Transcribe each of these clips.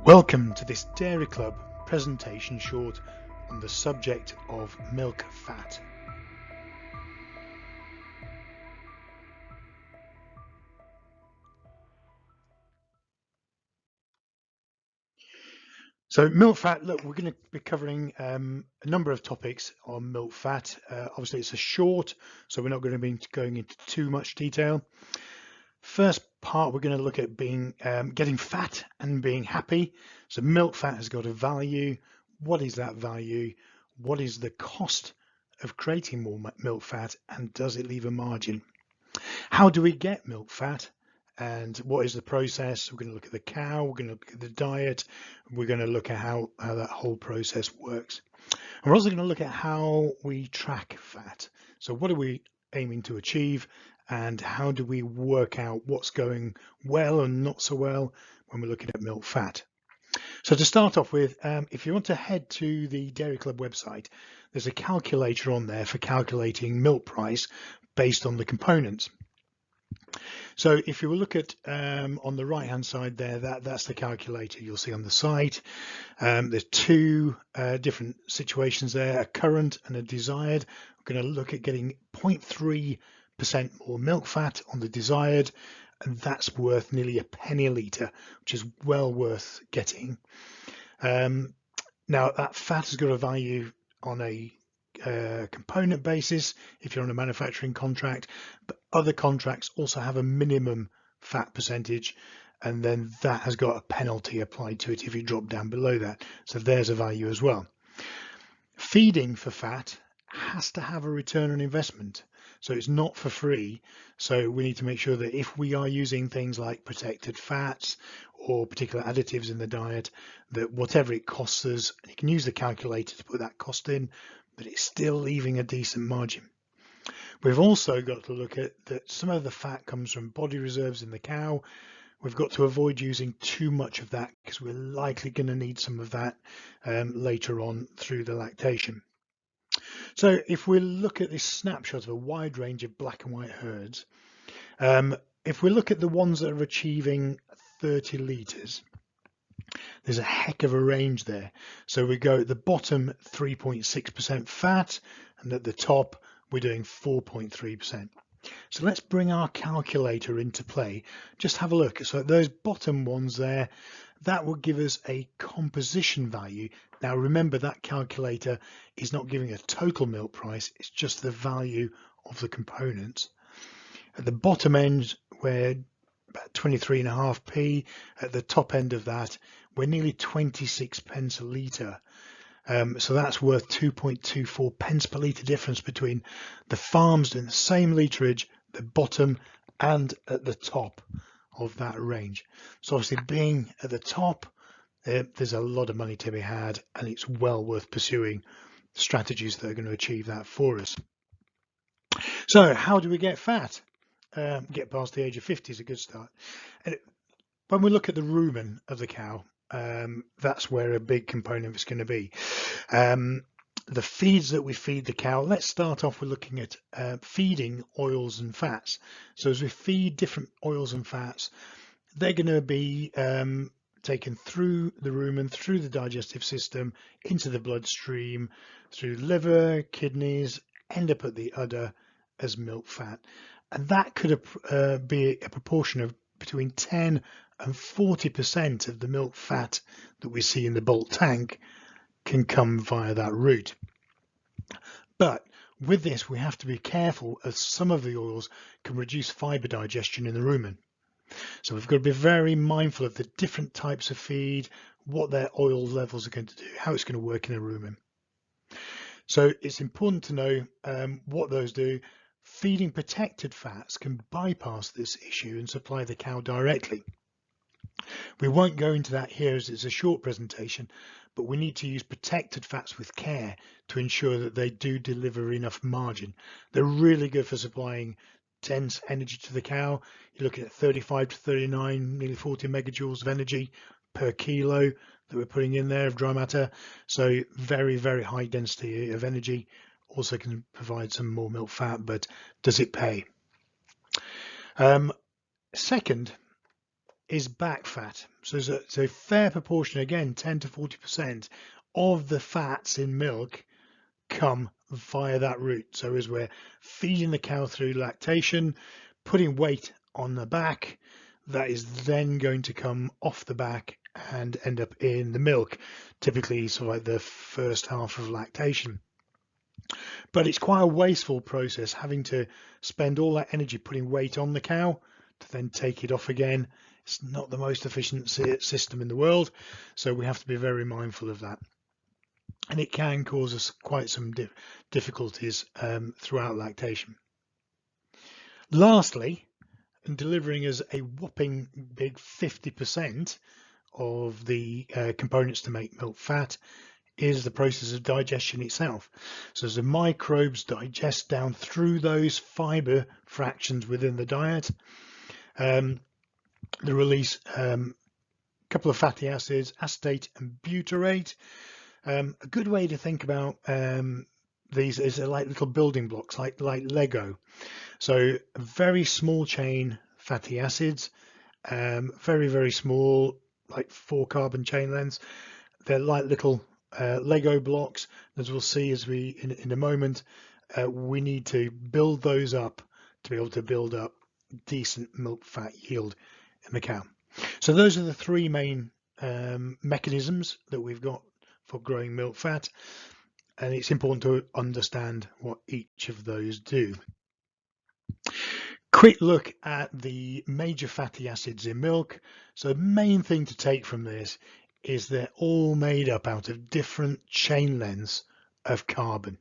Welcome to this Dairy Club presentation short on the subject of milk fat. So milk fat, look, we're going to be covering a number of topics on milk fat. Obviously it's a short, so we're not going to be going into too much detail. First part, we're going to look at getting fat and being happy. So milk fat has got a value. What is that value? What is the cost of creating more milk fat, and does it leave a margin? How do we get milk fat, and what is the process? We're going to look at the cow, we're going to look at the diet, we're going to look at how that whole process works. And we're also going to look at how we track fat. So what are we aiming to achieve, and how do we work out what's going well and not so well when we're looking at milk fat? So to start off with, if you want to head to the Dairy Club website, there's a calculator on there for calculating milk price based on the components. So if you will look at on the right hand side there, that's the calculator you'll see on the site. There's two different situations there, a current and a desired. We're going to look at getting 0.3% more milk fat on the desired, and that's worth nearly a penny a litre, which is well worth getting. Now that fat has got a value on a component basis if you're on a manufacturing contract, but other contracts also have a minimum fat percentage, and then that has got a penalty applied to it if you drop down below that. So there's a value as well. Feeding for fat has to have a return on investment, so it's not for free. So we need to make sure that if we are using things like protected fats or particular additives in the diet, that whatever it costs us, you can use the calculator to put that cost in, but it's still leaving a decent margin. We've also got to look at that some of the fat comes from body reserves in the cow. We've got to avoid using too much of that because we're likely going to need some of that later on through the lactation. So if we look at this snapshot of a wide range of black and white herds, if we look at the ones that are achieving 30 litres, there's a heck of a range there. So we go at the bottom 3.6% fat, and at the top we're doing 4.3%. So let's bring our calculator into play. Just have a look. So those bottom ones there, that will give us a composition value. Now remember, that calculator is not giving a total milk price, it's just the value of the components. At the bottom end, we're about 23.5p. At the top end of that, we're nearly 26 pence a litre. So that's worth 2.24 pence per litre difference between the farms doing the same litrage, the bottom and at the top of that range. So obviously being at the top, there's a lot of money to be had, and it's well worth pursuing strategies that are going to achieve that for us. So how do we get fat? Get past the age of 50 is a good start. And when we look at the rumen of the cow, that's where a big component of it's going to be. The feeds that we feed the cow, let's start off with looking at feeding oils and fats. So as we feed different oils and fats, they're going to be taken through the rumen, through the digestive system, into the bloodstream, through liver, kidneys, end up at the udder as milk fat. And that could be a proportion of between 10 and 40% of the milk fat that we see in the bulk tank can come via that route. But with this, we have to be careful, as some of the oils can reduce fiber digestion in the rumen. So we've got to be very mindful of the different types of feed, what their oil levels are going to do, how it's going to work in a rumen. So it's important to know what those do. Feeding protected fats can bypass this issue and supply the cow directly. We won't go into that here as it's a short presentation, but we need to use protected fats with care to ensure that they do deliver enough margin. They're really good for supplying dense energy to the cow. You're looking at 35 to 39, nearly 40 megajoules of energy per kilo that we're putting in there of dry matter. So very, very high density of energy. Also can provide some more milk fat, but does it pay? Second, is back fat. So there's a fair proportion, again 10 to 40% of the fats in milk come via that route. So as we're feeding the cow through lactation, putting weight on the back, that is then going to come off the back and end up in the milk, typically sort of like the first half of lactation. But it's quite a wasteful process, having to spend all that energy putting weight on the cow to then take it off again. It's not the most efficient system in the world, so we have to be very mindful of that. And it can cause us quite some difficulties throughout lactation. Lastly, in delivering us a whopping big 50% of the components to make milk fat, is the process of digestion itself. So as the microbes digest down through those fiber fractions within the diet, they release a couple of fatty acids, acetate and butyrate. A good way to think about these is like little building blocks, like Lego. So very small chain fatty acids, very small, like 4 carbon chain lengths. They're like little Lego blocks. As we'll see as we in a moment, we need to build those up to be able to build up decent milk fat yield in the cow. So those are the 3 main mechanisms that we've got for growing milk fat, and it's important to understand what each of those do. Quick look at the major fatty acids in milk. So the main thing to take from this is they're all made up out of different chain lengths of carbon.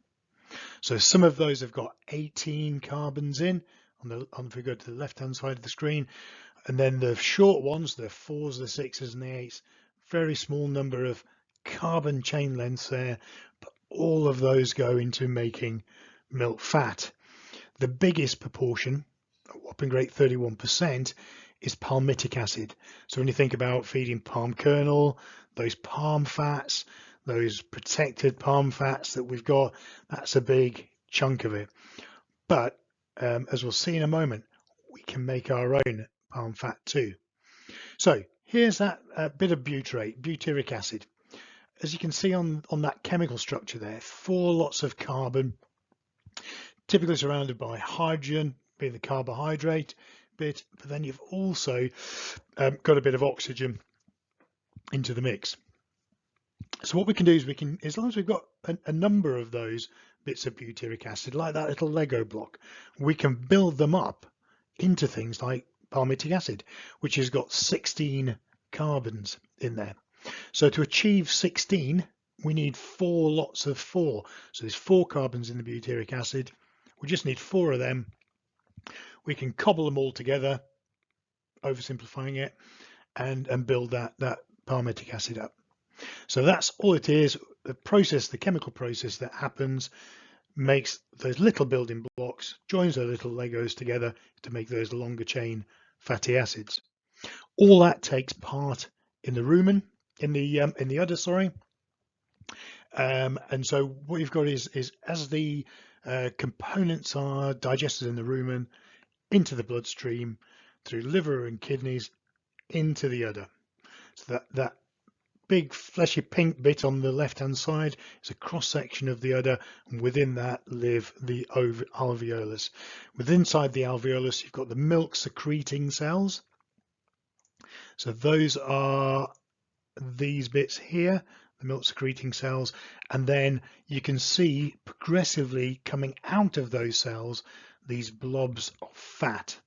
So some of those have got 18 carbons in if we go to the left hand side of the screen, and then the short ones, the 4s, the 6s and the 8s, very small number of carbon chain lengths there, but all of those go into making milk fat. The biggest proportion, a whopping great 31%, is palmitic acid. So when you think about feeding palm kernel, those palm fats, those protected palm fats that we've got, that's a big chunk of it. But as we'll see in a moment, we can make our own palm fat too. So here's that bit of butyric acid. As you can see on that chemical structure there, 4 lots of carbon, typically surrounded by hydrogen, being the carbohydrate bit, but then you've also got a bit of oxygen into the mix. So what we can do is as long as we've got a number of those bits of butyric acid, like that little Lego block, we can build them up into things like palmitic acid, which has got 16 carbons in there. So to achieve 16, we need 4 lots of 4. So there's 4 carbons in the butyric acid. We just need 4 of them. We can cobble them all together, oversimplifying it, and build that palmitic acid up. So that's all it is. The process, the chemical process that happens, makes those little building blocks, joins those little Legos together to make those longer chain fatty acids. All that takes part in the rumen, in the udder, sorry. And so what you've got is as the components are digested in the rumen into the bloodstream through liver and kidneys into the udder. So that big fleshy pink bit on the left hand side is a cross section of the udder, and within that live the alveolus. Inside the alveolus you've got the milk secreting cells. So those are these bits here, the milk secreting cells, and then you can see progressively coming out of those cells these blobs of fat.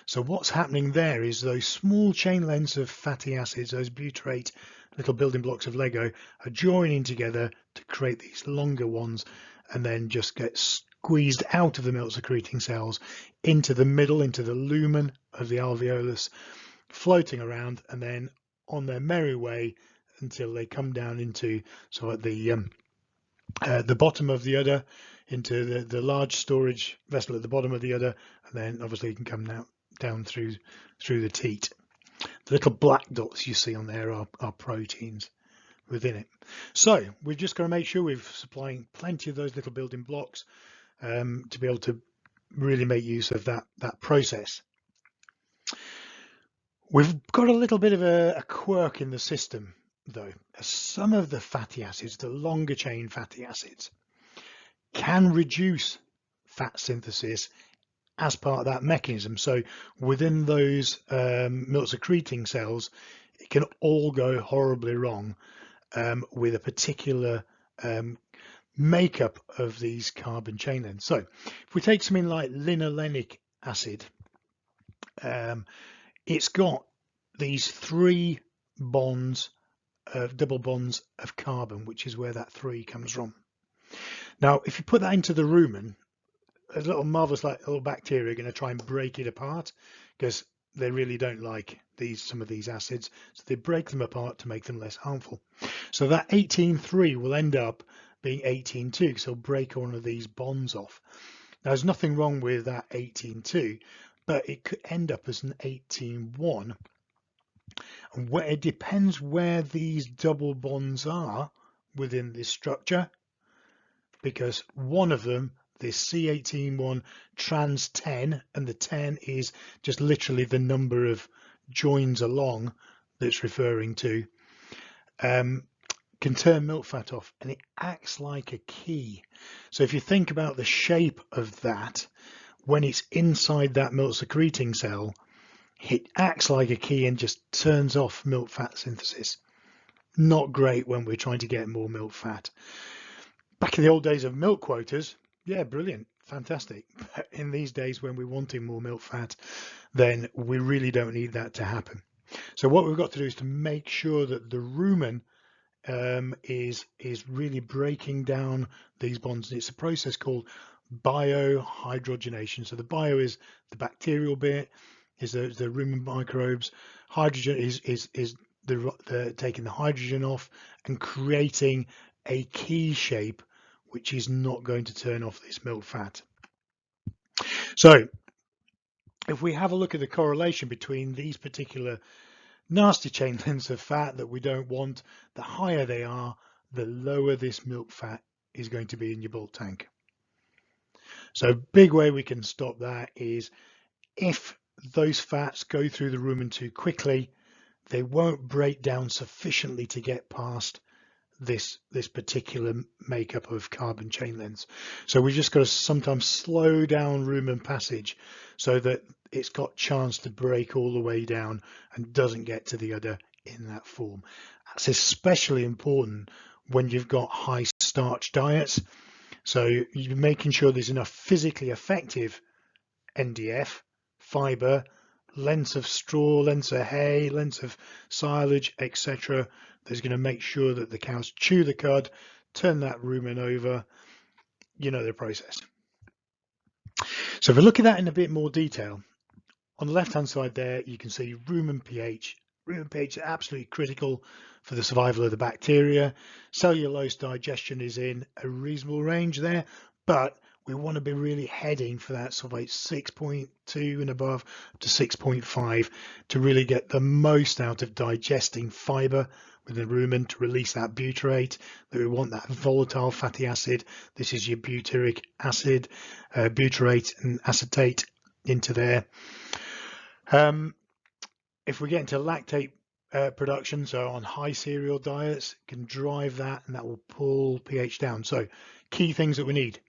So what's happening there is those small chain lengths of fatty acids, those butyrate little building blocks of Lego, are joining together to create these longer ones, and then just get squeezed out of the milk secreting cells into the middle, into the lumen of the alveolus, floating around, and then on their merry way until they come down into sort of the bottom of the udder, into the large storage vessel at the bottom of the udder, and then obviously you can come down through the teat. The little black dots you see on there are proteins within it. So we've just got to make sure we're supplying plenty of those little building blocks to be able to really make use of that process. We've got a little bit of a quirk in the system, though. Some of the fatty acids, the longer chain fatty acids, can reduce fat synthesis as part of that mechanism. So within those milk secreting cells, it can all go horribly wrong with a particular makeup of these carbon chain lengths. So if we take something like linolenic acid, it's got these 3 bonds of double bonds of carbon, which is where that 3 comes from. Now, if you put that into the rumen, a little marvelous like little bacteria are going to try and break it apart because they really don't like some of these acids, so they break them apart to make them less harmful. So that 18,3 will end up being 18,2 because it'll break one of these bonds off. Now, there's nothing wrong with that 18,2, but it could end up as an 18,1. And where it depends where these double bonds are within this structure, because one of them, this C18-1 trans 10, and the 10 is just literally the number of joins along that's referring to, can turn milk fat off, and it acts like a key. So if you think about the shape of that, when it's inside that milk secreting cell, it acts like a key and just turns off milk fat synthesis. Not great when we're trying to get more milk fat. Back in the old days of milk quotas, yeah, brilliant, fantastic. But in these days when we're wanting more milk fat, then we really don't need that to happen. So what we've got to do is to make sure that the rumen is really breaking down these bonds. It's a process called biohydrogenation. So the bio is the bacterial bit, is the rumen microbes. Hydrogen is the taking the hydrogen off and creating a key shape which is not going to turn off this milk fat. So if we have a look at the correlation between these particular nasty chain lengths of fat that we don't want, the higher they are, the lower this milk fat is going to be in your bulk tank. So a big way we can stop that is if those fats go through the rumen too quickly, they won't break down sufficiently to get past this particular makeup of carbon chain lengths. So we just got to sometimes slow down rumen passage so that it's got chance to break all the way down and doesn't get to the udder in that form. That's especially important when you've got high starch diets. So you're making sure there's enough physically effective NDF, fiber, lengths of straw, lengths of hay, lengths of silage, etc. That's going to make sure that the cows chew the cud, turn that rumen over. You know the process. So if we look at that in a bit more detail, on the left hand side there you can see rumen pH. Rumen pH is absolutely critical for the survival of the bacteria. Cellulose digestion is in a reasonable range there, but we want to be really heading for that sort of like 6.2 and above to 6.5 to really get the most out of digesting fiber within the rumen to release that butyrate that we want, that volatile fatty acid. This is your butyric acid, butyrate and acetate into there. If we get into lactate production, so on high cereal diets, can drive that and that will pull pH down. So key things that we need: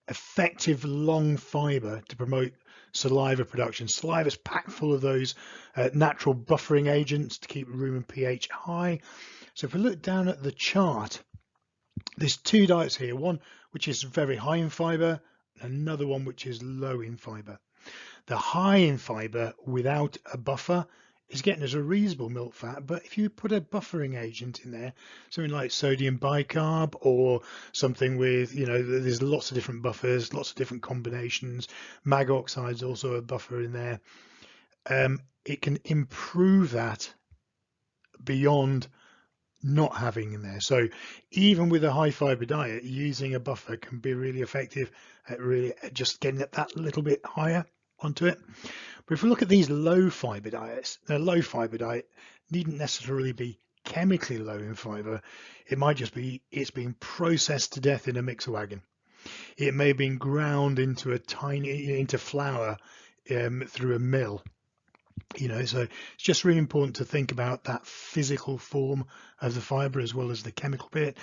effective long fiber to promote saliva production. Saliva is packed full of those natural buffering agents to keep rumen pH high. So if we look down at the chart, there's 2 diets here, one which is very high in fiber, another one which is low in fiber. The high in fiber without a buffer is getting us a reasonable milk fat, but if you put a buffering agent in there, something like sodium bicarb or something with, there's lots of different buffers, lots of different combinations. Mag oxide is also a buffer in there. It can improve that beyond not having in there. So even with a high fiber diet, using a buffer can be really effective at really just getting it that little bit higher onto it. But if we look at these low fiber diets, a low fiber diet needn't necessarily be chemically low in fiber. It might just be it's being processed to death in a mixer wagon. It may have been ground into flour through a mill. So it's just really important to think about that physical form of the fiber as well as the chemical bit,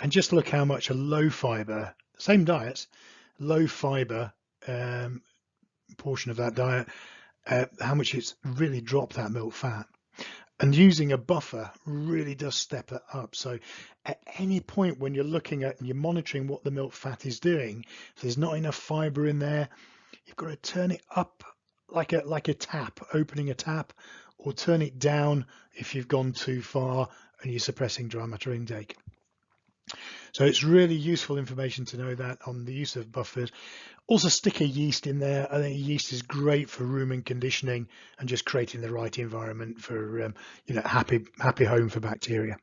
and just look how much a low fiber, same diets, low fiber portion of that diet, how much it's really dropped that milk fat. And using a buffer really does step it up. So at any point when you're looking at and you're monitoring what the milk fat is doing, if there's not enough fiber in there, you've got to turn it up like a tap, opening a tap, or turn it down if you've gone too far and you're suppressing dry matter intake. So it's really useful information to know that on the use of buffers. Also stick a yeast in there. I think yeast is great for room and conditioning and just creating the right environment for happy home for bacteria.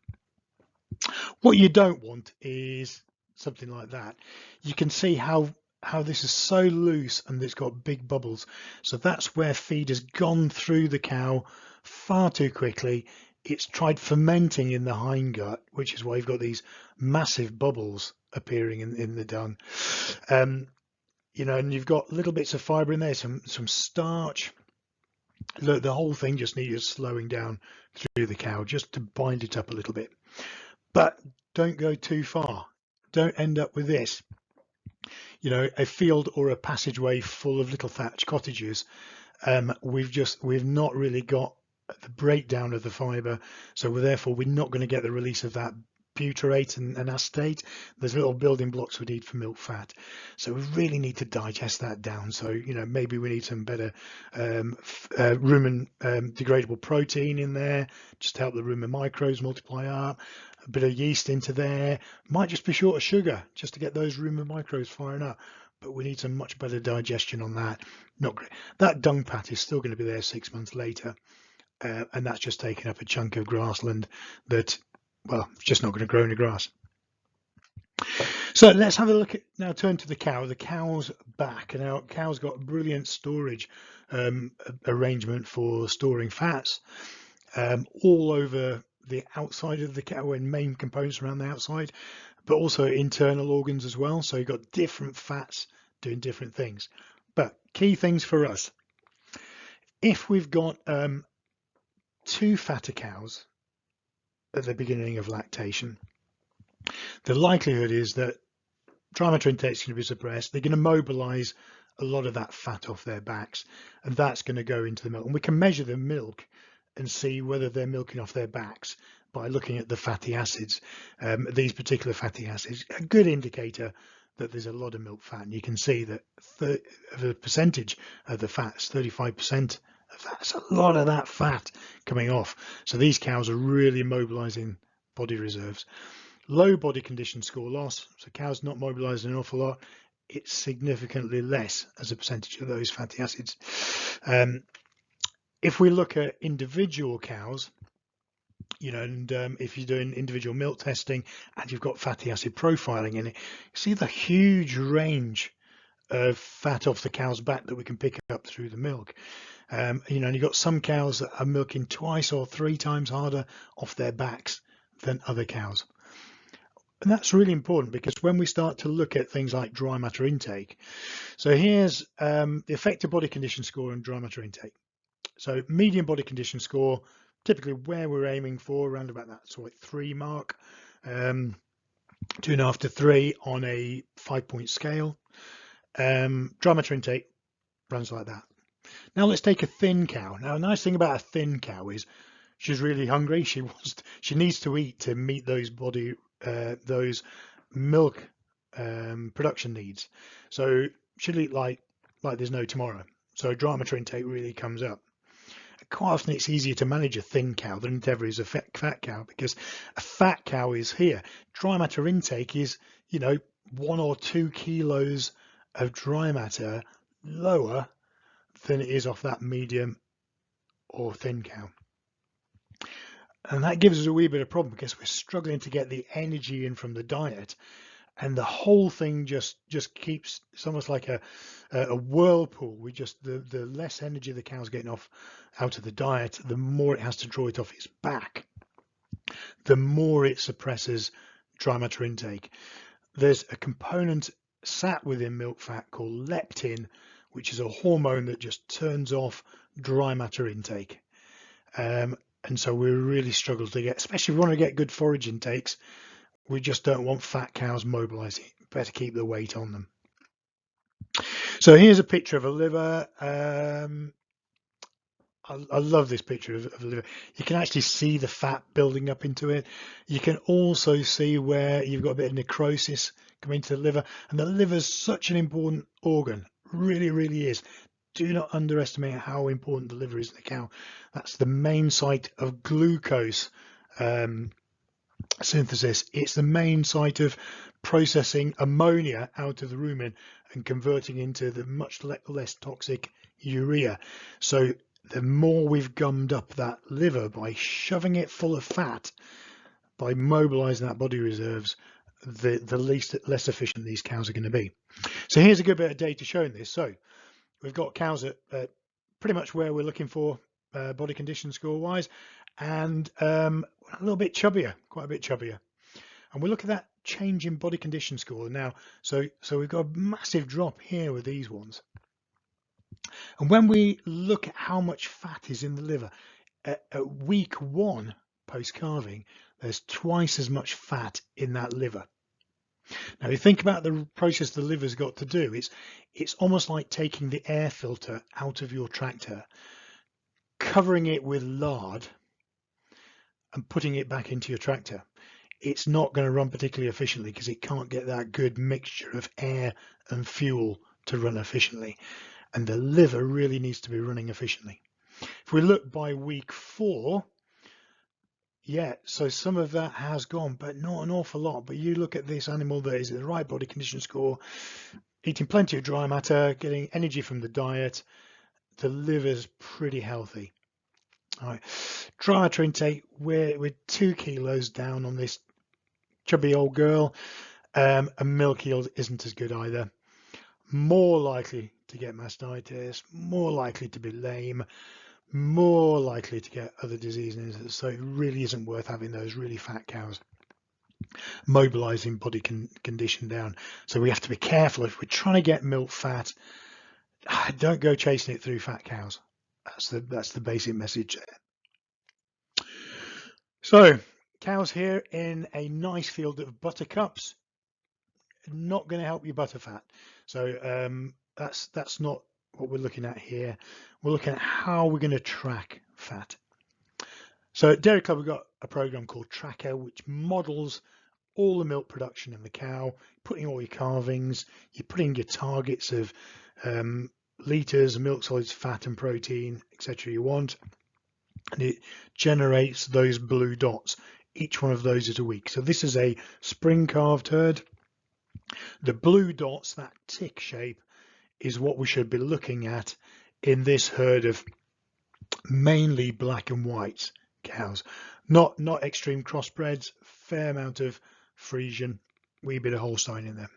What you don't want is something like that. You can see how this is so loose and it's got big bubbles. So that's where feed has gone through the cow far too quickly. It's tried fermenting in the hindgut, which is why you've got these massive bubbles appearing in the dung. And you've got little bits of fiber in there, some starch. Look, the whole thing just needs slowing down through the cow just to bind it up a little bit. But don't go too far. Don't end up with this, a field or a passageway full of little thatched cottages. We've not really got the breakdown of the fiber, so therefore we're not going to get the release of that butyrate and acetate. There's little building blocks we need for milk fat, so we really need to digest that down. So maybe we need some better rumen degradable protein in there just to help the rumen microbes multiply up. A bit of yeast into there, might just be short of sugar just to get those rumen microbes firing up, but we need some much better digestion on that. Not great. That dung pat is still going to be there 6 months later, and that's just taking up a chunk of grassland that, well, it's just not going to grow any grass. So let's have a look at, now turn to the cow. The cow's back, and our cow's got a brilliant storage arrangement for storing fats all over the outside of the cow and main components around the outside, but also internal organs as well. So you've got different fats doing different things. But key things for us, if we've got two fatter cows at the beginning of lactation, the likelihood is that dry matter intake is going to be suppressed. They're going to mobilize a lot of that fat off their backs, and that's going to go into the milk. And we can measure the milk and see whether they're milking off their backs by looking at the fatty acids. These particular fatty acids, a good indicator that there's a lot of milk fat, and you can see that the percentage of the fats, 35% of that's a lot of that fat coming off. So these cows are really mobilizing body reserves. Low body condition score loss, so cows not mobilizing an awful lot, it's significantly less as a percentage of those fatty acids. If we look at individual cows, and if you're doing individual milk testing and you've got fatty acid profiling in it, you see the huge range of fat off the cow's back that we can pick up through the milk. And you've got some cows that are milking 2 or 3 times harder off their backs than other cows. And that's really important, because when we start to look at things like dry matter intake, so here's the effective body condition score and dry matter intake. So median body condition score, typically where we're aiming for, around about that sort of 3 mark, 2.5 to 3 on a 5-point scale. Dry matter intake runs like that. Now let's take a thin cow. Now, a nice thing about a thin cow is she's really hungry. She needs to eat to meet those milk production needs. So she'll eat like there's no tomorrow. So dry matter intake really comes up. Quite often it's easier to manage a thin cow than it ever is a fat cow, because a fat cow is here. Dry matter intake is 1 or 2 kilos of dry matter lower than it is off that medium or thin cow. And that gives us a wee bit of problem, because we're struggling to get the energy in from the diet, and the whole thing just keeps, it's almost like a whirlpool. The less energy the cow's getting out of the diet, the more it has to draw it off its back, the more it suppresses dry matter intake. There's a component sat within milk fat called leptin, which is a hormone that just turns off dry matter intake. And so we really struggle to get, especially if we want to get good forage intakes, we just don't want fat cows mobilizing. Better keep the weight on them. So here's a picture of a liver. I love this picture of a liver. You can actually see the fat building up into it. You can also see where you've got a bit of necrosis coming into the liver, and the liver is such an important organ, really is. Do not underestimate how important the liver is in the cow. That's the main site of glucose synthesis. It's the main site of processing ammonia out of the rumen and converting into the much less toxic urea. So the more we've gummed up that liver by shoving it full of fat, by mobilizing that body reserves, the less efficient these cows are going to be. So here's a good bit of data showing this. So we've got cows at pretty much where we're looking for body condition score wise, and a little bit chubbier, quite a bit chubbier. And we look at that change in body condition score now. So we've got a massive drop here with these ones. And when we look at how much fat is in the liver, at week 1 post calving, there's twice as much fat in that liver. Now you think about the process the liver's got to do. It's almost like taking the air filter out of your tractor, covering it with lard and putting it back into your tractor. It's not going to run particularly efficiently because it can't get that good mixture of air and fuel to run efficiently. And the liver really needs to be running efficiently. If we look by week 4, yeah, so some of that has gone, but not an awful lot. But you look at this animal that is at the right body condition score, eating plenty of dry matter, getting energy from the diet, the liver's pretty healthy. All right, dry matter intake, we're 2 kilos down on this chubby old girl, and milk yield isn't as good either. More likely to get mastitis, more likely to be lame, more likely to get other diseases. So it really isn't worth having those really fat cows mobilizing body condition down. So we have to be careful if we're trying to get milk fat. Don't go chasing it through fat cows. That's the basic message there. So cows here in a nice field of buttercups, not going to help you butter fat. So that's not what we're looking at here. We're looking at how we're going to track fat. So at Dairy Club, we've got a program called Tracker, which models all the milk production in the cow, putting all your calvings, you're putting your targets of litres, milk solids, fat and protein, etc. you want, and it generates those blue dots. Each one of those is a week. So this is a spring calved herd. The blue dots, that tick shape, is what we should be looking at in this herd of mainly black and white cows, not extreme crossbreds, fair amount of Frisian, wee bit of Holstein in there.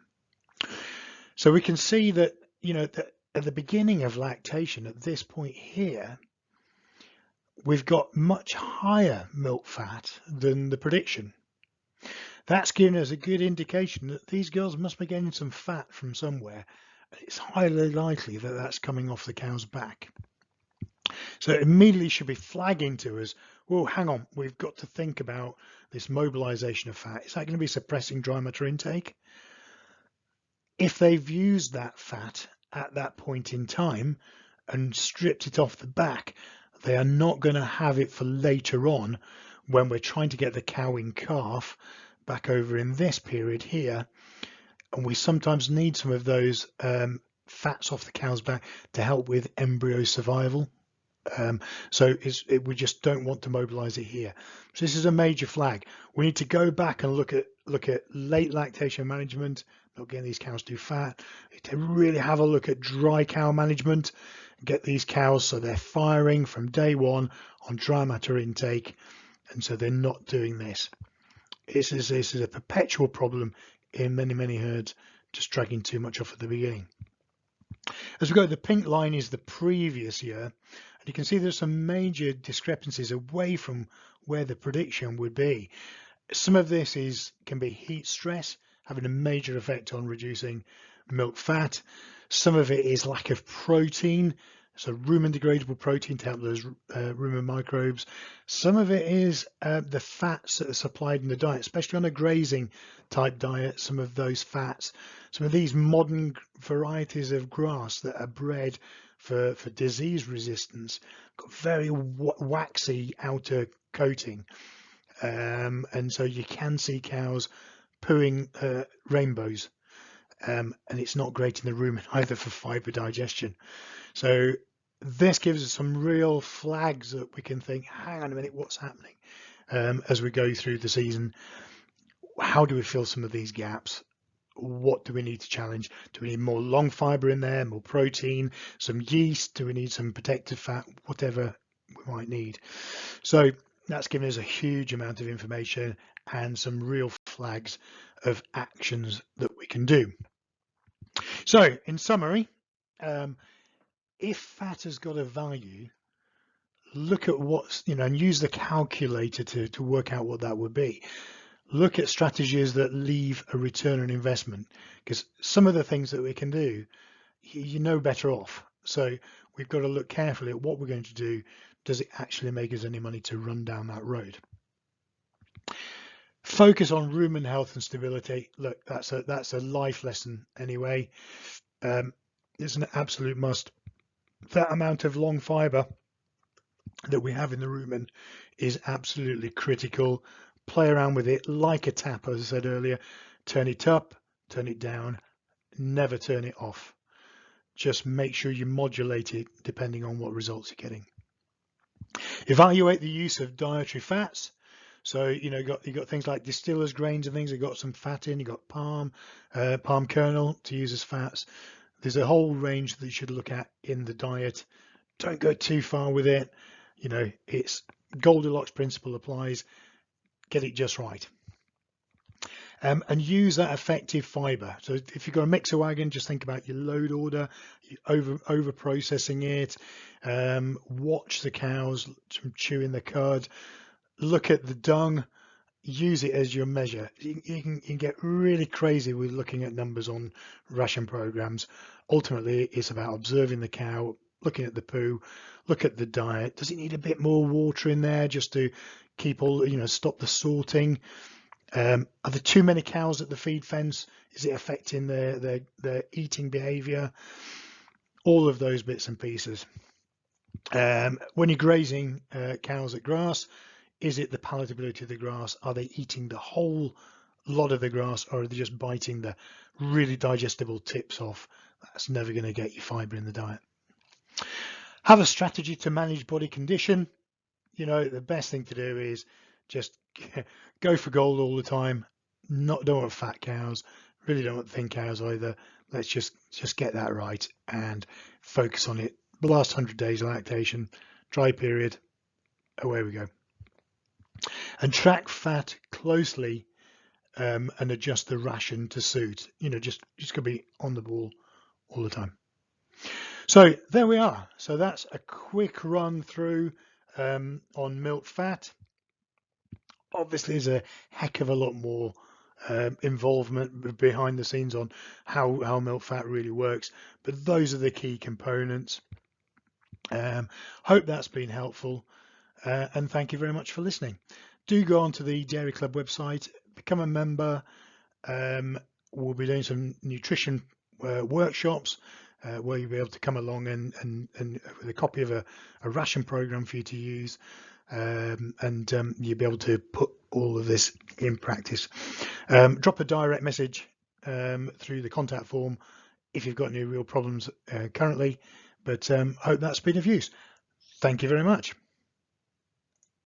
So we can see that, that at the beginning of lactation, at this point here, we've got much higher milk fat than the prediction. That's giving us a good indication that these girls must be getting some fat from somewhere. It's highly likely that that's coming off the cow's back. So it immediately should be flagging to us, well, hang on, we've got to think about this mobilization of fat. Is that going to be suppressing dry matter intake? If they've used that fat at that point in time and stripped it off the back, they are not going to have it for later on when we're trying to get the cow in calf back over in this period here. And we sometimes need some of those fats off the cow's back to help with embryo survival. We just don't want to mobilize it here. So this is a major flag. We need to go back and look at late lactation management, not getting these cows too fat. We need to really have a look at dry cow management, get these cows so they're firing from day 1 on dry matter intake, and so they're not doing this. This is a perpetual problem in many herds, just dragging too much off at the beginning. As we go, the pink line is the previous year, and you can see there's some major discrepancies away from where the prediction would be. Some of this can be heat stress, having a major effect on reducing milk fat. Some of it is lack of protein, so rumen degradable protein to help those rumen microbes. Some of it is the fats that are supplied in the diet, especially on a grazing type diet. Some of those fats, some of these modern varieties of grass that are bred for disease resistance, got very waxy outer coating, and so you can see cows pooing rainbows. And it's not great in the rumen either for fiber digestion. So this gives us some real flags that we can think, hang on a minute, what's happening as we go through the season? How do we fill some of these gaps? What do we need to challenge? Do we need more long fiber in there, more protein, some yeast? Do we need some protective fat? Whatever we might need. So that's given us a huge amount of information and some real flags of actions that we can do. So in summary, if fat has got a value, look at what's, and use the calculator to work out what that would be. Look at strategies that leave a return on investment, because some of the things that we can do, you know better off. So we've got to look carefully at what we're going to do. Does it actually make us any money to run down that road? Focus on rumen health and stability. Look, that's a life lesson anyway. It's an absolute must. That amount of long fiber that we have in the rumen is absolutely critical. Play around with it like a tap, as I said earlier. Turn it up, turn it down, never turn it off. Just make sure you modulate it depending on what results you're getting. Evaluate the use of dietary fats. So you got things like distillers grains and things. You've got some fat in. You've got palm kernel to use as fats. There's a whole range that you should look at in the diet. Don't go too far with it. It's Goldilocks principle applies. Get it just right. And use that effective fiber. So if you've got a mixer wagon, just think about your load order, over processing it. Watch the cows chewing the cud. Look at the dung. Use it as your measure. You can get really crazy with looking at numbers on ration programs. Ultimately, it's about observing the cow, looking at the poo, look at the diet. Does it need a bit more water in there just to keep all, stop the sorting? Are there too many cows at the feed fence? Is it affecting their eating behavior? All of those bits and pieces. When you're grazing cows at grass, is it the palatability of the grass? Are they eating the whole lot of the grass, or are they just biting the really digestible tips off? That's never going to get you fiber in the diet. Have a strategy to manage body condition. The best thing to do is just go for gold all the time. Don't want fat cows, really don't want thin cows either. Let's just get that right and focus on it. The last 100 days of lactation, dry period, away we go. And track fat closely and adjust the ration to suit. Just gonna be on the ball all the time. So there we are. So that's a quick run through on milk fat. Obviously, there's a heck of a lot more involvement behind the scenes on how milk fat really works, but those are the key components. Hope that's been helpful, and thank you very much for listening. Do go onto the Dairy Club website, become a member. We'll be doing some nutrition workshops where you'll be able to come along and with a copy of a ration program for you to use, and you'll be able to put all of this in practice. Drop a direct message through the contact form if you've got any real problems currently, but hope that's been of use. Thank you very much.